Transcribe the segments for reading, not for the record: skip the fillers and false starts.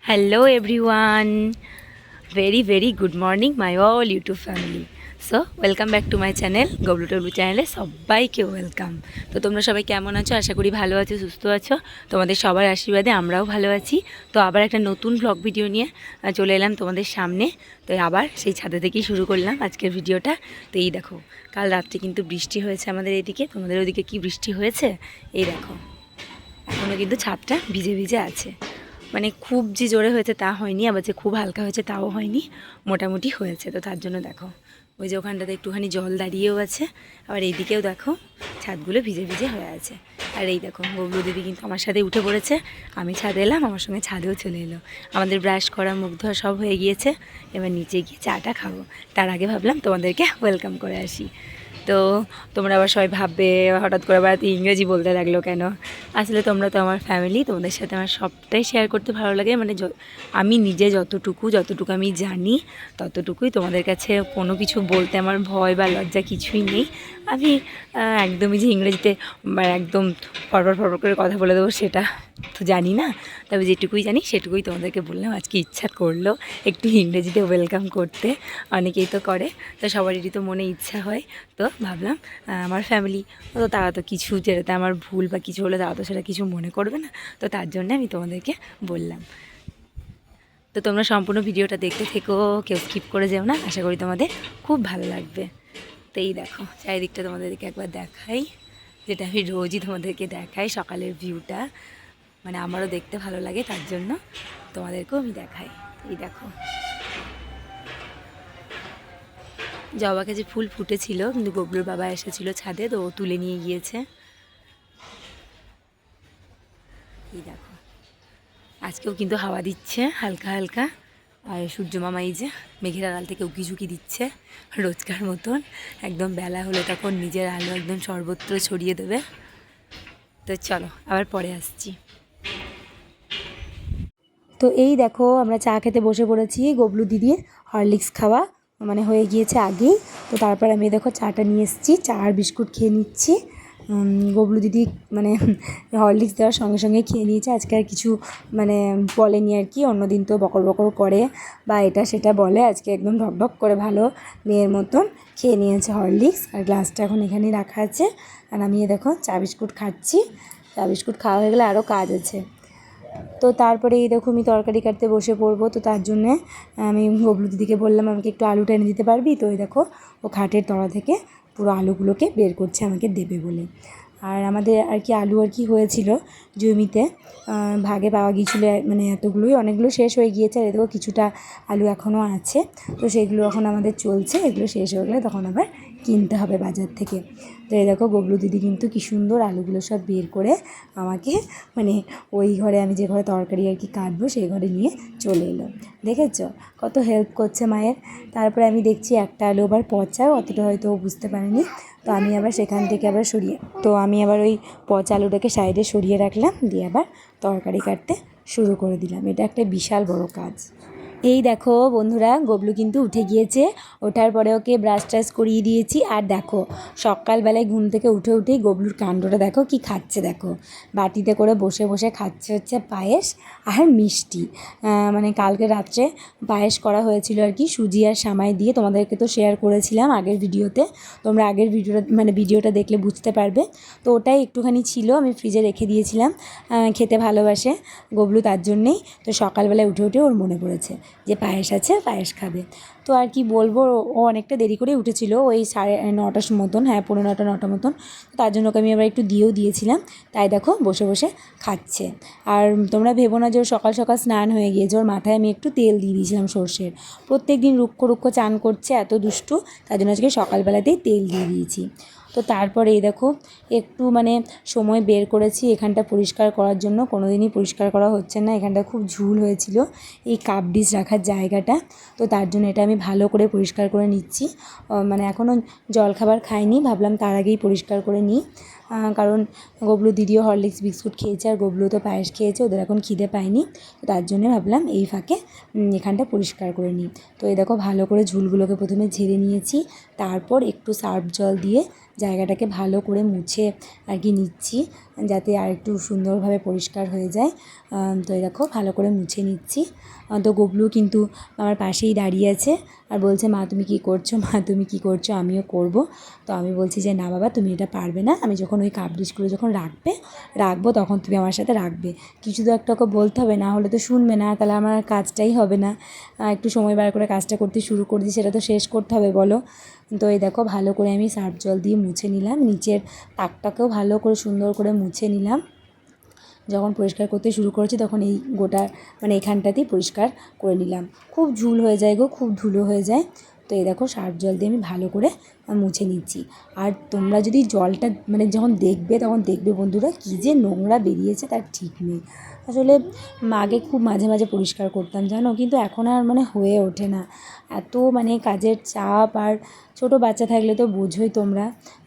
Hello everyone, very very good morning my all YouTube family. So welcome back to my channel, Goblu Toblu চ্যানেলে সবাইকে welcome. তো তোমরা সবাই কেমন আছো? আশা করি ভালো আছো, সুস্থ আছো। তোমাদের সবার আশীর্বাদে আমরাও ভালো আছি। তো আবার একটা নতুন ব্লগ ভিডিও নিয়ে চলে এলাম তোমাদের সামনে। তো আবার সেই ছাদে থেকেই শুরু করলাম আজকের ভিডিওটা। তো এই দেখো, কাল রাত্রে কিন্তু বৃষ্টি হয়েছে আমাদের এদিকে। তোমাদের ওদিকে কি বৃষ্টি হয়েছে? এই দেখো, এখনও কিন্তু ছাদটা ভিজে ভিজে আছে। মানে খুব যে জোরে হয়েছে তা হয়নি, আবার যে খুব হালকা হয়েছে তাও হয়নি, মোটামুটি হয়েছে। তো তার জন্য দেখো, ওই যে ওখানটাতে একটুখানি জল দাঁড়িয়েও আছে, আবার এইদিকেও দেখো ছাদগুলো ভিজে ভিজে হয়ে আছে। আর এই দেখো, গবলু দিদি কিন্তু আমার সাথে উঠে পড়েছে। আমি ছাদে এলাম, আমার সঙ্গে ছাদেও চলে এলো। আমাদের ব্রাশ করা, মুখ ধোয়া সব হয়ে গিয়েছে। এবার নিচে গিয়ে চাটা খাবো। তার আগে ভাবলাম তোমাদেরকে ওয়েলকাম করে আসি। তো তোমরা আবার সবাই ভাববে হঠাৎ করে আবার ইংরেজি বলতে লাগলো কেন। আসলে তোমরা তো আমার ফ্যামিলি, তোমাদের সাথে আমার সবটাই শেয়ার করতে ভালো লাগে। মানে আমি নিজে যতটুকু আমি জানি ততটুকুই তোমাদের কাছে। কোনো কিছু বলতে আমার ভয় বা লজ্জা কিছুই নেই। আমি একদমই যে ইংরেজিতে একদম ফরফর ফরফর করে কথা বলে দেবো সেটা তো জানি না। তবে যেটুকুই জানি সেটুকুই তোমাদেরকে বললাম। আজকে ইচ্ছা করলো একটু ইংরেজিতে ওয়েলকাম করতে, অনেকেই তো করে, তো সবারই তো মনে ইচ্ছা হয়। তো ভাবলাম আমার ফ্যামিলি, তো তারা তো কিছু যেটাতে আমার ভুল বা কিছু হলে তারা তো সেটা কিছু মনে করবে না। তো তার জন্য আমি তোমাদেরকে বললাম। তো তোমরা সম্পূর্ণ ভিডিওটা দেখতে থেকো, কেউ স্কিপ করে যেও না। আশা করি তোমাদের খুব ভালো লাগবে। তো এই দেখো, চারিদিকটা তোমাদেরকে একবার দেখাই, যেটা আমি রোজই তোমাদেরকে দেখাই, সকালের ভিউটা। মানে আমারও দেখতে ভালো লাগে, তার জন্য তোমাদেরকেও আমি দেখাই। এই দেখো, জবা গাছে ফুল ফুটেছিল, কিন্তু গবলুর বাবা এসেছিল ছাদে, তো ও তুলে নিয়ে গিয়েছে। এই দেখো, আজকেও কিন্তু হাওয়া দিচ্ছে হালকা হালকা। আর সূর্য মামা এই যে মেঘের আড়াল থেকে উকি ঝুঁকি দিচ্ছে রোজকার মতন। একদম বেলা হলে তখন নিজের আলো একদম সর্বত্র ছড়িয়ে দেবে। তো চলো আবার পরে আসছি। তো এই দেখো, আমরা চা খেতে বসে পড়েছি। গবলু দিদির হরলিক্স খাওয়া মানে হয়ে গিয়েছে আগেই। তো তারপর আমি দেখো চাটা নিয়ে এসেছি, চা আর বিস্কুট খেয়ে নিচ্ছি। গবলু দিদি মানে হরলিক্স দেওয়ার সঙ্গে সঙ্গে খেয়ে নিয়েছে। আজকে আর কিছু মানে বলেনি আর কি। অন্যদিন তো বকর বকর করে বা এটা সেটা বলে, আজকে একদম ঢকঢক করে ভালো মেয়ের মতন খেয়ে নিয়েছে হরলিক্স। আর গ্লাসটা এখন এখানেই রাখা আছে। আর আমি দেখো চা বিস্কুট খাচ্ছি। চা বিস্কুট খাওয়া হয়ে গেলে আরও কাজ আছে। তো তারপরে এই দেখো, আমি তরকারি কাটতে বসে পড়বো। তো তার জন্যে আমি গবলু দিদিকে বললাম আমাকে একটু আলুটা এনে দিতে পারবি? তো এই দেখো, ও খাটের তলা থেকে পুরো আলুগুলোকে বের করছে আমাকে দেবে বলে। আর আমাদের আর কি আলু আর কি হয়েছিল জমিতে, ভাগে পাওয়া গিয়েছিলো, মানে এতগুলোই, অনেকগুলো শেষ হয়ে গিয়েছে। আর এদিকেও কিছুটা আলু এখনও আছে। তো সেগুলো এখন আমাদের চলছে, এগুলো শেষ হয়ে গেলে তখন আবার কিনতে হবে বাজার থেকে। তো এই দেখো, গবলু দিদি কিন্তু কী সুন্দর আলুগুলো সব বের করে আমাকে মানে ওই ঘরে, আমি যে ঘরে তরকারি আর কি কাটবো সেই ঘরে নিয়ে চলে এলো। দেখেছো কত হেল্প করছে মায়ের। তারপরে আমি দেখছি একটা আলু আবার পচা, অতটা হয়তো ও বুঝতে পারেনি। তো আমি আবার সেখান থেকে আবার আমি আবার ওই পচা আলুটাকে সাইডে সরিয়ে রাখলাম, দিয়ে আবার তরকারি কাটতে শুরু করে দিলাম। এটা একটা বিশাল বড় কাজ। এই দেখো বন্ধুরা, গবলু কিন্তু উঠে গিয়েছে। ওঠার পরে ওকে ব্রাশ ট্রাশ করিয়ে দিয়েছি। আর দেখো, সকালবেলায় ঘুম থেকে উঠেই গবলুর কাণ্ডটা দেখো কি খাচ্ছে। দেখো, বাটিতে করে বসে বসে খাচ্ছে হচ্ছে পায়েস আর মিষ্টি। মানে কালকে রাত্রে পায়েস করা হয়েছিল আর কি, সুজি আর সামাই দিয়ে। তোমাদেরকে তো শেয়ার করেছিলাম আগের ভিডিওতে, তোমরা আগের ভিডিওটা দেখলে বুঝতে পারবে। তো ওটাই একটুখানি ছিল, আমি ফ্রিজে রেখে দিয়েছিলাম। খেতে ভালোবাসে গবলু, তার জন্যেই তো সকালবেলায় উঠে ওর মনে পড়েছে যে পায়েস আছে, পায়েস খাবে। তো আর কি বলবো, ও অনেকটা দেরি করে উঠেছিল, ওই 9:30 মতন, হ্যাঁ 9:45 মতন। তার জন্য ওকে আমি আবার একটু দিয়েছিলাম। তাই দেখো বসে বসে খাচ্ছে। আর তোমরা ভেবো না যে ওর সকাল সকাল স্নান হয়ে গিয়েছে। ওর মাথায় আমি একটু তেল দিয়ে দিয়েছিলাম সর্ষের। প্রত্যেক দিন রুক্ষ রুক্ষ চান করছে, এত দুষ্টু, তার জন্য আজকে সকালবেলাতেই তেল দিয়ে দিয়েছি। তো তারপরে এই দেখো, একটু মানে সময় বের করেছি এখানটা পরিষ্কার করার জন্য। কোনো দিনই পরিষ্কার করা হচ্ছে না, এখানটা খুব ঝুল হয়েছিল এই কাপ ডিশ রাখার জায়গাটা। তো তার জন্য এটা আমি ভালো করে পরিষ্কার করে নিচ্ছি। মানে এখনও জলখাবার খাইনি, ভাবলাম তার আগেই পরিষ্কার করে নিই। কারণ গবলু দিদিও হরলিক্স বিস্কুট খেয়েছে, আর গবলু তো পায়েস খেয়েছে, ওদের এখন খিদে পায়নি। তো তার জন্য ভাবলাম এই ফাঁকে এখানটা পরিষ্কার করে নিই। তো এই দেখো, ভালো করে ঝুলগুলোকে প্রথমে ঝেড়ে নিয়েছি, তারপর একটু সার্ফ জল দিয়ে জায়গাটাকে ভালো করে মুছে আর কি নিচ্ছি, যাতে আর একটু সুন্দরভাবে পরিষ্কার হয়ে যায়। তো এই দেখো ভালো করে মুছে নিচ্ছি। তো গবলু কিন্তু আমার পাশেই দাঁড়িয়ে আছে আর বলছে, মা তুমি কী করছো, মা তুমি কী করছো, আমিও করব। তো আমি বলছি যে না বাবা, তুমি এটা পারবে না, আমি যখন ওই কাপ ডিশগুলো যখন রাখবো তখন তুমি আমার সাথে রাখবে। কিছু তো একটা ওকে বলতে হবে, না হলে তো শুনবে না, তাহলে আমার কাজটাই হবে না। একটু সময় বার করে কাজটা করতে শুরু করে দিই, সেটা তো শেষ করতে হবে বলো। তো এই দেখো ভালো করে আমি সার্ফ জল দিয়ে মুছে নিলাম, নিচের তাকটাকেও ভালো করে সুন্দর করে মুছে নিলাম। যখন পরিষ্কার করতে শুরু করেছি তখন এই গোটা মানে এখানটাতেই পরিষ্কার করে নিলাম। খুব ঝুল হয়ে যায় গো, খুব ধুলো হয়ে যায়। তো এই দেখো সার্ফ জল দিয়ে আমি ভালো করে মুছে নিচ্ছি। আর তোমরা যদি জলটা মানে যখন দেখবে তখন দেখবে বন্ধুরা, কী যে নোংরা বেরিয়েছে তার ঠিক নেই। আসলে আগে খুব মাঝে মাঝে পরিষ্কার করতাম জানো, কিন্তু এখন আর মানে হয়ে ওঠে না। এত মানে কাজের চাপ, আর ছোটো বাচ্চা থাকলে তো বোঝোই তোমরা,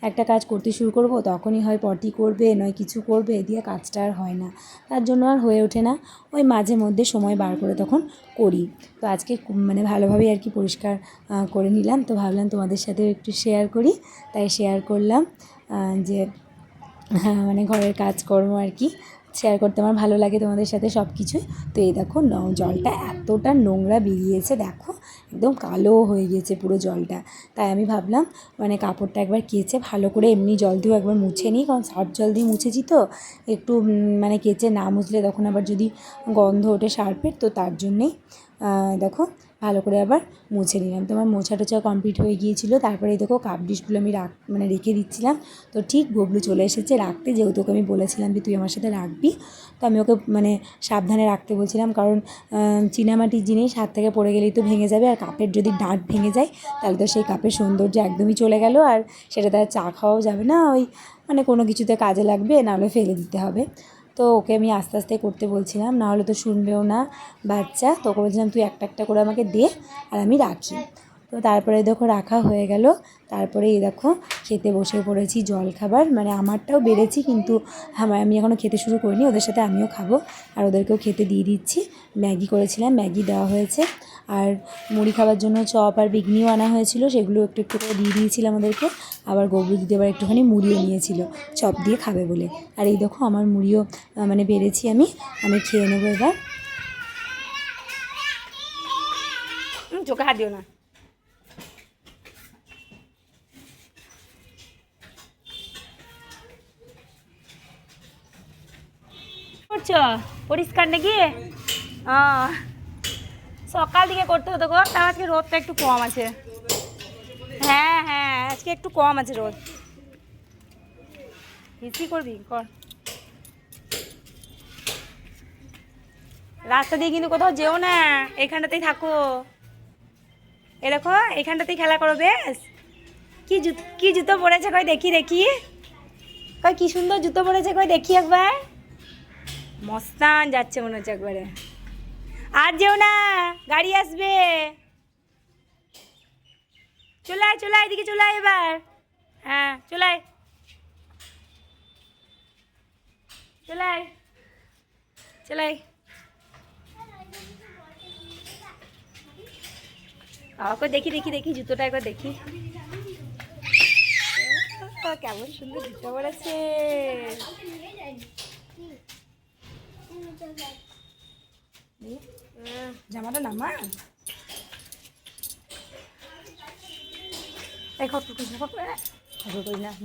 একটা কাজ করতে শুরু করব তখনই হয় পটি করবে নয় কিছু করবে, দিয়ে কাজটা আর হয় না, তার জন্য আর হয়ে ওঠে না। ওই মাঝে মধ্যে সময় বার করে তখন করি। তো আজকে মানে ভালোভাবেই আর কি পরিষ্কার করে নিলাম। তো ভাবলাম তোমাদের সাথেও একটু শেয়ার করি, তাই শেয়ার করলাম যে হ্যাঁ মানে ঘরের কাজকর্ম আর কি শেয়ার করতে আমার ভালো লাগে তোমাদের সাথে সব কিছুই। তো এই দেখো জলটা এতটা নোংরা বেরিয়েছে, দেখো একদম কালো হয়ে গিয়েছে পুরো জলটা। তাই আমি ভাবলাম মানে কাপড়টা একবার কেচে ভালো করে এমনি জল দিয়েও একবার মুছে নিই, কারণ সার্ফ জল দিয়ে মুছেছি তো একটু মানে কেচে না মুছলে তখন আবার যদি গন্ধ ওঠে সার্ফের, তো তার জন্যেই দেখো ভালো করে আবার মুছে নিলাম। তো আমার মোছা টোছা কমপ্লিট হয়ে গিয়েছিলো। তারপরে দেখো কাপ ডিশগুলো আমি মানে রেখে দিচ্ছিলাম। তো ঠিক গবলু চলে এসেছে রাখতে, যেহেতু ওকে আমি বলেছিলাম যে তুই আমার সাথে রাখবি। তো আমি ওকে মানে সাবধানে রাখতে বলছিলাম, কারণ চীনামাটির জিনিস হাত থেকে পড়ে গেলেই তো ভেঙে যাবে, আর কাপের যদি ডাঁট ভেঙে যায় তাহলে তো সেই কাপের সৌন্দর্য একদমই চলে গেল, আর সেটা তার চা খাওয়াও যাবে না, ওই মানে কোনো কিছুতে কাজে লাগবে, নাহলে ফেলে দিতে হবে। তো ওকে আমি আস্তে আস্তে করতে বলছিলাম, নাহলে তো শুনবেও না বাচ্চা। তো ওকে বলছিলাম তুই একটা একটা করে আমাকে দে আর আমি রাখি। তো তারপরে দেখো রাখা হয়ে গেল। তারপরে এই দেখো খেতে বসে পড়েছি জল খাবার, মানে আমারটাও বেড়েছি, কিন্তু আমি এখনও খেতে শুরু করিনি, ওদের সাথে আমিও খাবো আর ওদেরকেও খেতে দিয়ে দিচ্ছি। ম্যাগি করেছিলাম, ম্যাগি দেওয়া হয়েছে, আর মুড়ি খাবার জন্য চপ আর বেগনিও আনা হয়েছিল, সেগুলো একটু একটু করে দিয়ে দিয়েছিলাম ওদেরকে। আবার গবলু দিদি আবার একটুখানি মুড়িও নিয়েছিল চপ দিয়ে খাবে বলে। আর এই দেখো আমার মুড়িও মানে বেড়েছি, আমি খেয়ে নেবো এবার। চোখে হাত দিও না। করছো পরিষ্কার নাকি? সকাল দিকে করতে হতো গো, তাও আজকে রোদটা একটু কম আছে। হ্যাঁ হ্যাঁ আজকে একটু কম আছে রোদ। হিসি করবি কর। রাস্তা দিয়ে কিন্তু কোথাও যেও না, এখানটাতেই থাকো। এ দেখো এখানটাতেই খেলা করো বেশ। কি জুতো পরেছে কই দেখি দেখি, কই কি সুন্দর জুতো পরেছে কই দেখি একবার। মস্তান যাচ্ছে মনে হচ্ছে একবারে। আর যেও না, গাড়ি আসবে। চলে আয় এদিকে চলে আয় এবার। হ্যাঁ চলে আয় চলে আয়। আমাকে দেখি দেখি দেখি জুতোটা একবার দেখি, কেমন সুন্দর জুতো পরেছে। জামাটা নামা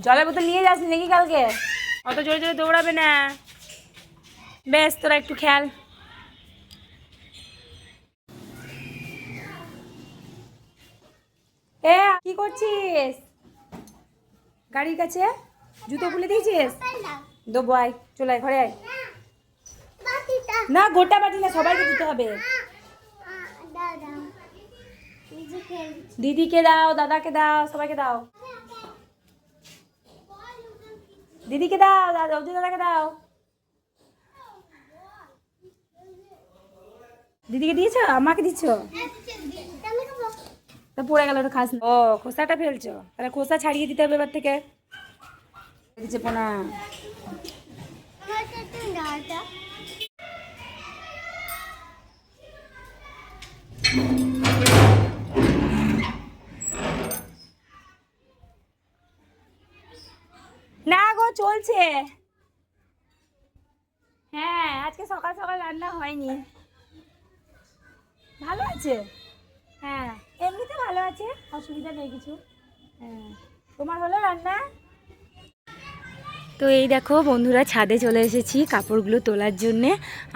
জলের বোতল নিয়ে যাস নাকি কালকে? অত জোরে জোরে দৌড়াবে না, বেশ তোরা একটু খেয়াল। এ কি করছিস গাড়ির কাছে? জুতো খুলে দিয়েছিস? দেবো, আয় চলে আয় ঘরে আয়। না গোটা বাটি না, সবাইকে দিতে হবে। দিদিকে দাও, দাদাকে দাও, সবাইকে দাও। দিদিকে দাও, দাদাকে দাও। দিদিকে দিয়েছ, আমাকে দিচ্ছ? তা পড়ে গেল, খাস না। ও খোসাটা ফেলছো, তাহলে খোসা ছাড়িয়ে দিতে হবে এবার থেকে। দিচ্ছে পোনা। চলছে। হ্যাঁ আজকে সকাল সকাল রান্না হয়নি। ভালো আছে, হ্যাঁ এমনিতে ভালো আছে, অসুবিধা নেই কিছু। হ্যাঁ তোমার হলো রান্না? তো এই দেখো বন্ধুরা, ছাদে চলে এসেছি কাপড়গুলো তোলার জন্যে।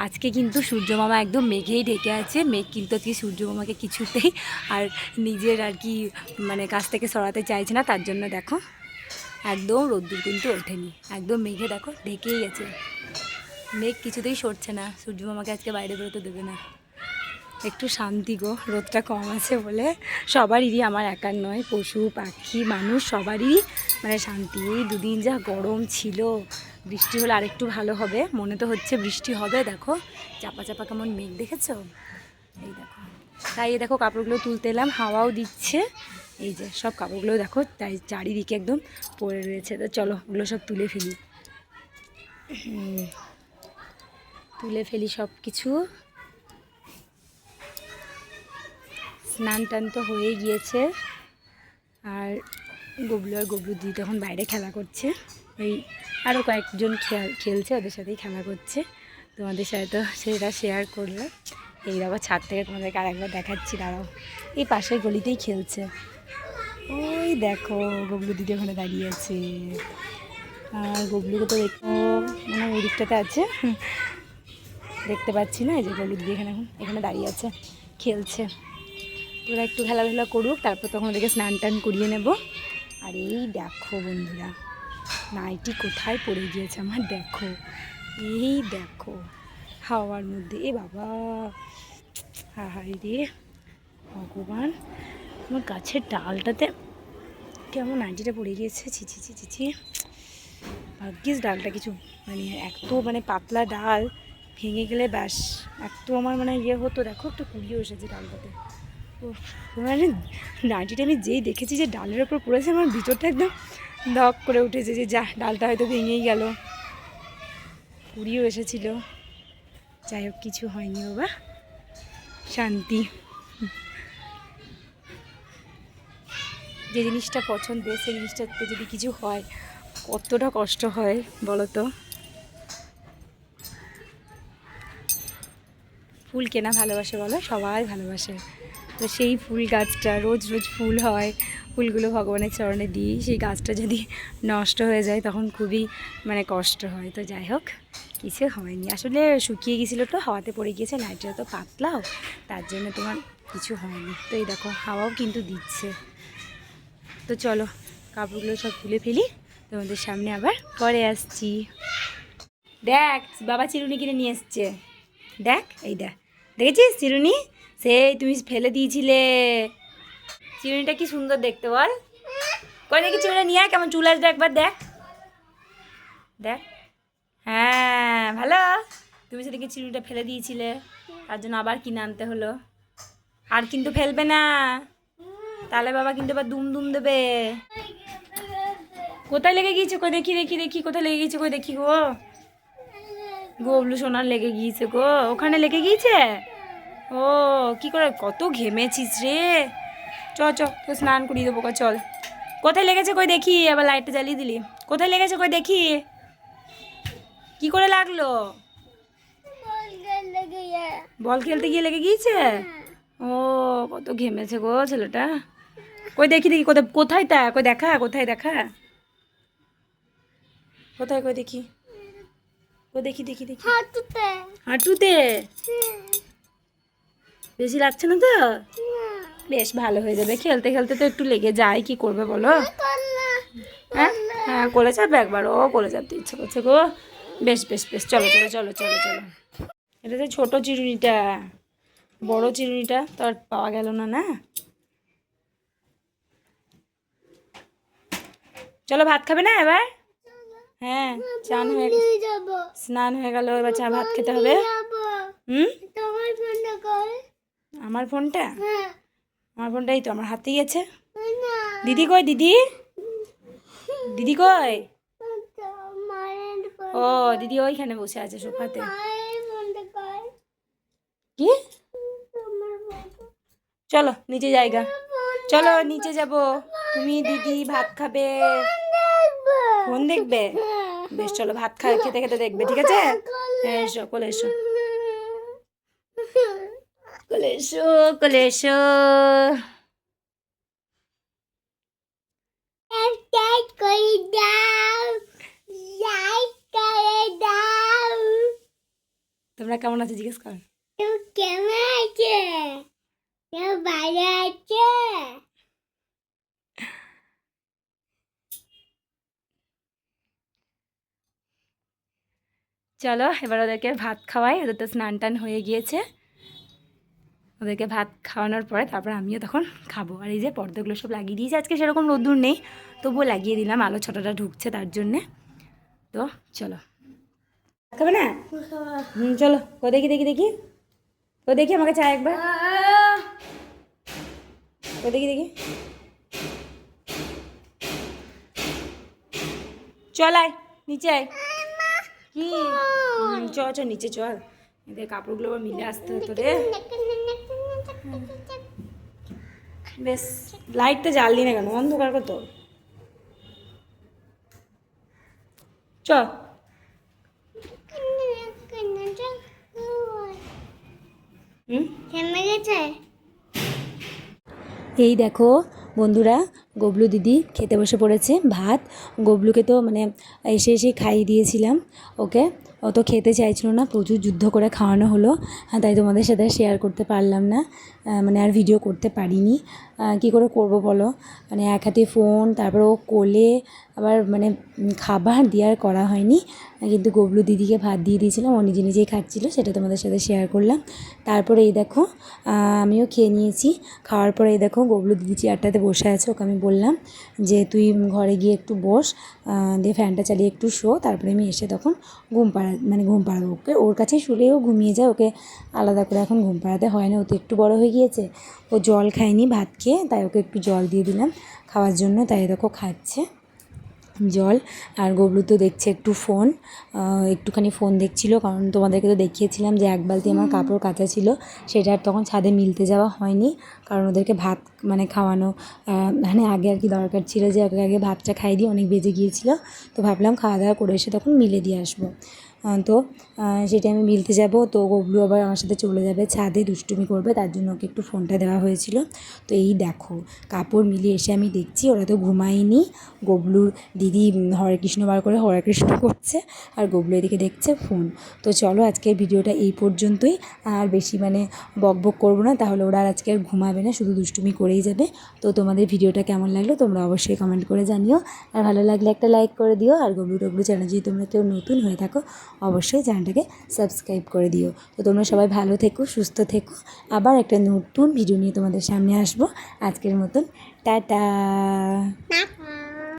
আজকে কিন্তু সূর্য মামা একদম মেঘেই ঢেকে আছে। মেঘ কিন্তু আজকে সূর্য মামাকে কিছুতেই আর নিজের আর কি মানে কাছ থেকে সরাতে চাইছে না, তার জন্য দেখো একদম রোদ্দুর কিন্তু ওঠেনি, একদম মেঘে দেখো ঢেকেই আছে। মেঘ কিছুতেই সরছে না, সূর্য মামাকে আজকে বাইরে বেরোতে দেবে না। একটু শান্তি গো, রোদটা কম আছে বলে। সবারই, আমার একার নয়, পশু পাখি মানুষ সবারই মানে শান্তি। এই দুদিন যা গরম ছিল, বৃষ্টি হলে আরেকটু ভালো হবে, মনে তো হচ্ছে বৃষ্টি হবে। দেখো চাপা চাপা কেমন মেঘ দেখেছো, এই দেখো। তাই এই দেখো কাপড়গুলো তুলতে এলাম, হাওয়াও দিচ্ছে। এই যে সব কাপড়গুলো দেখো তাই চারিদিকে একদম পড়ে রয়েছে। তো চলো ওগুলো সব তুলে ফেলি, তুলে ফেলি সব কিছু। স্নান টান তো হয়ে গিয়েছে, আর গবলু দিদি তখন বাইরে খেলা করছে। ওই আরও কয়েকজন খেলছে, ওদের সাথেই খেলা করছে। তোমাদের সাথে তো সেটা শেয়ার করলাম। এই দেখো ছাদ থেকে তোমাদেরকে আরেকবার দেখাচ্ছি, দাঁড়াও। এই পাশের গলিতেই খেলছে। ওই দেখো গবলু দিদি ওখানে দাঁড়িয়ে আছে, আর গবলুকে তো দেখো মানে ওই দিকটাতে আছে, দেখতে পাচ্ছি না। এই যে গবলু দিদি এখানে দাঁড়িয়ে আছে, খেলছে। ওরা একটু খেলাধুলা করুক, তারপর তখন ওদেরকে স্নান টান করিয়ে নেব। আর এই দেখো বন্ধুরা, নাইটি কোথায় পড়ে গিয়েছে আমার, দেখো এই দেখো হাওয়ার মধ্যে। এ বাবা, হায় রে ভগবান, আমার গাছের ডালটাতে কেমন নাইটিটা পড়ে গিয়েছে। ছিছি ছি ছি ছি, ভাগ্যিস ডালটা কিছু মানে এত মানে পাতলা ডাল, ভেঙে গেলে ব্যাস এত আমার মানে ইয়ে হতো। দেখো একটু কুড়িয়ে এসেছে ডালটাতে। ও মানে নাইটিটা আমি যেই দেখেছি যে ডালের ওপর পড়েছে, আমার ভিতরটা একদম দক করে উঠেছে যে যা, ডালটা হয়তো ভেঙেই গেল। কুড়িয়েও এসেছিলো, যাই হোক কিছু হয়নি বাবা, শান্তি। যে জিনিসটা পছন্দের সেই জিনিসটাতে যদি কিছু হয় কতটা কষ্ট হয় বলো তো। ফুল কেনা ভালোবাসে বলো, সবাই ভালোবাসে। তো সেই ফুল গাছটা রোজ রোজ ফুল হয়, ফুলগুলো ভগবানের চরণে দিই, সেই গাছটা যদি নষ্ট হয়ে যায় তখন খুবই মানে কষ্ট হয়। তো যাই হোক কিছু হয়নি, আসলে শুকিয়ে গেছিলো তো, হাওয়াতে পড়ে গিয়েছে, লাইটটা তো পাতলাও, তার জন্য তোমার কিছু হয়নি। তো এই দেখো হাওয়াও কিন্তু দিচ্ছে। তো চলো কাপড়গুলো সব তুলে ফেলি, তোমাদের সামনে আবার পরে আসছি। দেখ বাবা চিরুনি কিনে নিয়ে এসছে, দেখ এই দেখ, দেখেছিস চিরুনি, সেই তুমি ফেলে দিয়েছিলে। চিরুনিটা কি সুন্দর দেখতে বল, করে দেখি চিরুনি নিয়ে আয়, কেমন চুল আসবে একবার দেখ, দেখ। হ্যাঁ ভালো, তুমি সেদিকে চিরুনিটা ফেলে দিয়েছিলে, তার জন্য আবার কিনে আনতে হলো। আর কিন্তু ফেলবে না, তাহলে বাবা কিন্তু আবার দুম দুম দেবে। কোথায় লেগে গিয়েছে কই দেখি দেখি দেখি, কোথায় লেগে গিয়েছে কই দেখি গো, গবলু সোনার লেগে গিয়েছে গো, ওখানে লেগে গিয়েছে। ও কি করে, কত ঘেমেছিস রে, চ চ তো স্নান করিয়ে দেবো, চল। কোথায় লেগেছে কই দেখি, আবার লাইটটা জ্বালিয়ে দিলি, কোথায় লেগেছে কই দেখি, কি করে লাগলো, বল খেলতে গিয়ে লেগে গিয়েছে। ও কত ঘেমেছে গো ছেলেটা, কই দেখি দেখি, কোথায় কোথায় তা কই দেখা, কোথায় দেখা, কোথায় কই দেখি, কই দেখি দেখি দেখি, হাঁটুতে, হাঁটুতে বেশি লাগছে না তো, বেশ ভালো হয়ে যাবে, খেলতে খেলতে তো একটু লেগে যায়, কি করবে বলো। হ্যাঁ হ্যাঁ কোলে চাপবে একবার, ও কোলে চাপতে ইচ্ছে করছে গো, বেশ বেশ বেশ, চলো চলো চলো চলো চলো। এটা তো ছোটো চিরুনিটা, বড় চিরুনিটা তো আর পাওয়া গেল না, না। চলো ভাত খাবে না এবার, হ্যাঁ চান হয়ে স্নান হয়ে গেল, এবার চা ভাত খেতে হবে। আমার ফোনটা, আমার ফোনটাই তো আমার হাতেই আছে। দিদি কই, দিদি দিদি কই, ও দিদি ওইখানে বসে আছে সোফাতে। কি, চলো নিচে জায়গা, চলো নিচে যাব, তুমি দিদি ভাত খাবে, ফোন দেখবে। বেশ চলো ভাত খেতে খেতে দেখবে, ঠিক আছে? এসো কোলে এসো, কোলে এসো, কোলে এসো। তোমরা কেমন আছো জিজ্ঞেস কর। কেমন আছে? ভালো আছে? চলো এবার ওদেরকে ভাত খাওয়াই, ওদের তো স্নান টান হয়ে গিয়েছে। ওদেরকে ভাত খাওয়ানোর পরে তারপর আমিও তখন খাবো। আর এই যে পর্দাগুলো সব লাগিয়ে দিয়েছি, আজকে সেরকম রোদ্দুর নেই, তবুও লাগিয়ে দিলাম, আলো ছটাটা ঢুকছে তার জন্যে। তো চলো খাবে না? চলো ও দেখি দেখি দেখি, ও দেখি আমাকে চা একবার, ও দেখি দেখি, চল আয় নিচে আয়। কি চ চ নিচে চল, এদের কাপড়গুলো আবার মিলে আসতে হতো রে। বেশ লাইটটা জ্বাললি না কেন, অন্ধকার কত। চ থেমে গেছে। এই দেখো বন্ধুরা, গবলু দিদি খেতে বসে পড়েছে ভাত। গবলুকে তো মানে এসে এসে খাইয়ে দিয়েছিলাম ওকে, ও তো খেতে চাইছিল না, প্রচুর যুদ্ধ করে খাওয়ানো হলো। তাই তোমাদের সাথে শেয়ার করতে পারলাম না, মানে আর ভিডিও করতে পারিনি। কী করে করব বলো, মানে এক হাতে ফোন, তারপর ও কোলে, আবার মানে খাবার দিয়ে আর করা হয়নি। কিন্তু গবলু দিদিকে ভাত দিয়ে দিয়েছিলাম, ও নিজে নিজেই খাচ্ছিলো, সেটা তোমাদের সাথে শেয়ার করলাম। তারপরে এই দেখো আমিও খেয়ে নিয়েছি। খাওয়ার পরে এই দেখো গবলু দিদি চেয়ারটাতে বসে আছে, ওকে আমি বললাম যে তুই ঘরে গিয়ে একটু বস, দিয়ে ফ্যানটা চালিয়ে একটু শো, তারপরে আমি এসে তখন ঘুম পাড়াবো ওকে। ওর কাছেই শুলেও ঘুমিয়ে যায়, ওকে আলাদা করে এখন ঘুম পাড়াতে হয় না, ও তো একটু বড় হয়ে গিয়েছে। ও জল খায়নি ভাত খেয়ে, তাই ওকে একটু জল দিয়ে দিলাম খাওয়ার জন্য, তাই দেখো খাচ্ছে জল। আর গবলু তো দেখছে একটু ফোন, একটুখানি ফোন দেখছিল, কারণ তোমাদেরকে তো দেখিয়েছিলাম যে এক বালতি আমার কাপড় কাচা ছিল, সেটা আর তখন ছাদে মিলতে যাওয়া হয়নি, কারণ ওদেরকে ভাত মানে খাওয়ানো মানে আগে আর কি দরকার ছিল যে ওকে আগে ভাতটা খাইয়ে দিই, অনেক বেজে গিয়েছিলো। তো ভাবলাম খাওয়া দাওয়া করে এসে তখন মিলে দিয়ে আসবো। তো সেটা আমি মিলতে যাব, তো গবলু আবার আমার সাথে চলে যাবে ছাদে, দুষ্টুমি করবে, তার জন্য ওকে একটু ফোনটা দেওয়া হয়েছিল। তো এই দেখো কাপড় মিলিয়ে এসে আমি দেখছি ওরা তো ঘুমায়নি, গবলুর দিদি হরে কৃষ্ণ বার করে হরে কৃষ্ণ করছে, আর গবলু এদিকে দেখছে ফোন। তো চলো আজকের ভিডিওটা এই পর্যন্তই, আর বেশি মানে বক বক করবো না, তাহলে ওরা আর আজকে আর ঘুমাবে না, শুধু দুষ্টুমি করেই যাবে। তো তোমাদের ভিডিওটা কেমন লাগলো তোমরা অবশ্যই কমেন্ট করে জানিও, আর ভালো লাগলে একটা লাইক করে দিও, আর গবলু টবলু চ্যানেল যদি তোমরা কেউ নতুন হয়ে থাকো অবশ্যই চ্যানেলটাকে সাবস্ক্রাইব করে দিও। তো তোমরা সবাই ভালো থেকো, সুস্থ থেকো, আবার একটা নতুন ভিডিও নিয়ে তোমাদের সামনে আসবো। আজকের মতন টাটা।